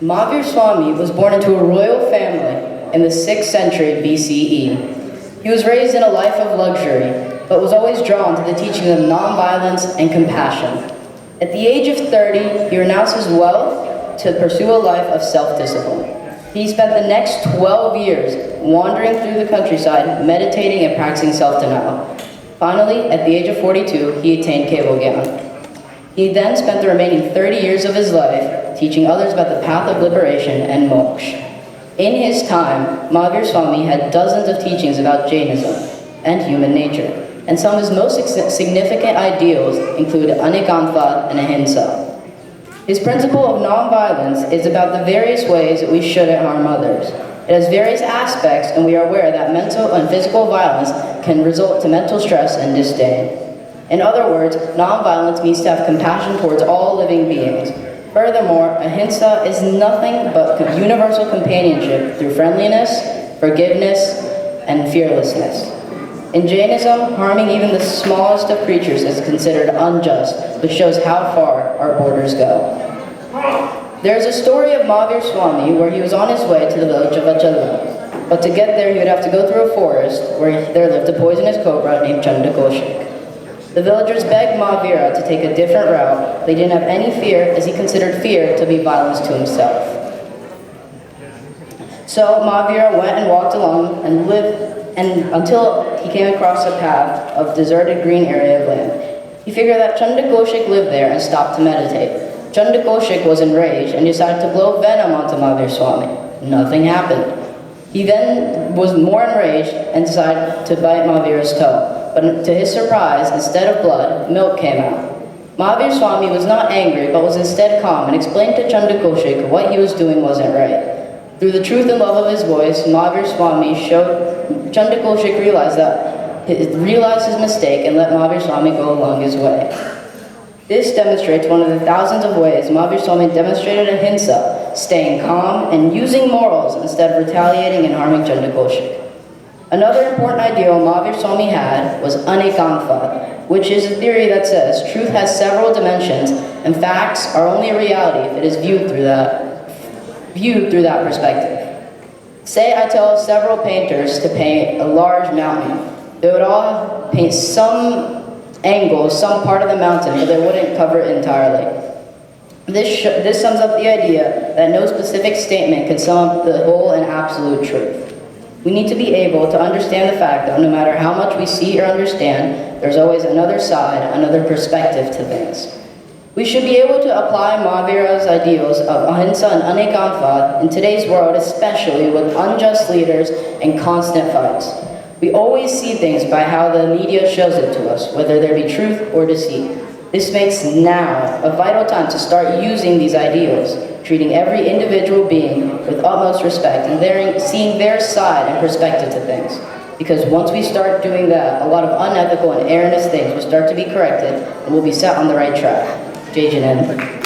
Mahavir Swami was born into a royal family in the 6th century BCE. He was raised in a life of luxury, but was always drawn to the teaching of nonviolence and compassion. At the age of 30, he renounced his wealth to pursue a life of self-discipline. He spent the next 12 years wandering through the countryside, meditating and practicing self-denial. Finally, at the age of 42, he attained Keval Gyan. He then spent the remaining 30 years of his life teaching others about the path of liberation and moksha. In his time, Mahavir Swami had dozens of teachings about Jainism and human nature, and some of his most significant ideals include anekantvad and ahimsa. His principle of nonviolence is about the various ways that we shouldn't harm others. It has various aspects, and we are aware that mental and physical violence can result to mental stress and disdain. In other words, nonviolence means to have compassion towards all living beings. Furthermore, ahimsa is nothing but universal companionship through friendliness, forgiveness, and fearlessness. In Jainism, harming even the smallest of creatures is considered unjust, which shows how far our borders go. There is a story of Mahavir Swami where he was on his way to the village of Achala, but to get there he would have to go through a forest where there lived a poisonous cobra named Chandakoshik. The villagers begged Mahavira to take a different route, but he didn't have any fear, as he considered fear to be violence to himself. So Mahavira went and walked along and lived until he came across a path of deserted green area of land. He figured that Chandakoshik lived there and stopped to meditate. Chandakoshik was enraged and decided to blow venom onto Mahavir Swami. Nothing happened. He then was more enraged and decided to bite Mahavira's toe. But to his surprise, instead of blood, milk came out. Mahavir Swami was not angry, but was instead calm and explained to Chandakoshik what he was doing wasn't right. Through the truth and love of his voice, Mahavir Swami showed Chandakoshik realized his mistake and let Mahavir Swami go along his way. This demonstrates one of the thousands of ways Mahavir Swami demonstrated ahimsa, staying calm and using morals instead of retaliating and harming Chandakoshik. Another important ideal Mahavir Swami had was anekantvad, which is a theory that says truth has several dimensions and facts are only a reality if it is viewed through that perspective. Say I tell several painters to paint a large mountain. They would all paint some angle, some part of the mountain, but they wouldn't cover it entirely. This sums up the idea that no specific statement can sum up the whole and absolute truth. We need to be able to understand the fact that no matter how much we see or understand, there's always another side, another perspective to things. We should be able to apply Mahavira's ideals of ahimsa and anekantvad in today's world, especially with unjust leaders and constant fights. We always see things by how the media shows it to us, whether there be truth or deceit. This makes now a vital time to start using these ideals, treating every individual being with utmost respect and seeing their side and perspective to things. Because once we start doing that, a lot of unethical and erroneous things will start to be corrected and we'll be set on the right track. Jai Janan.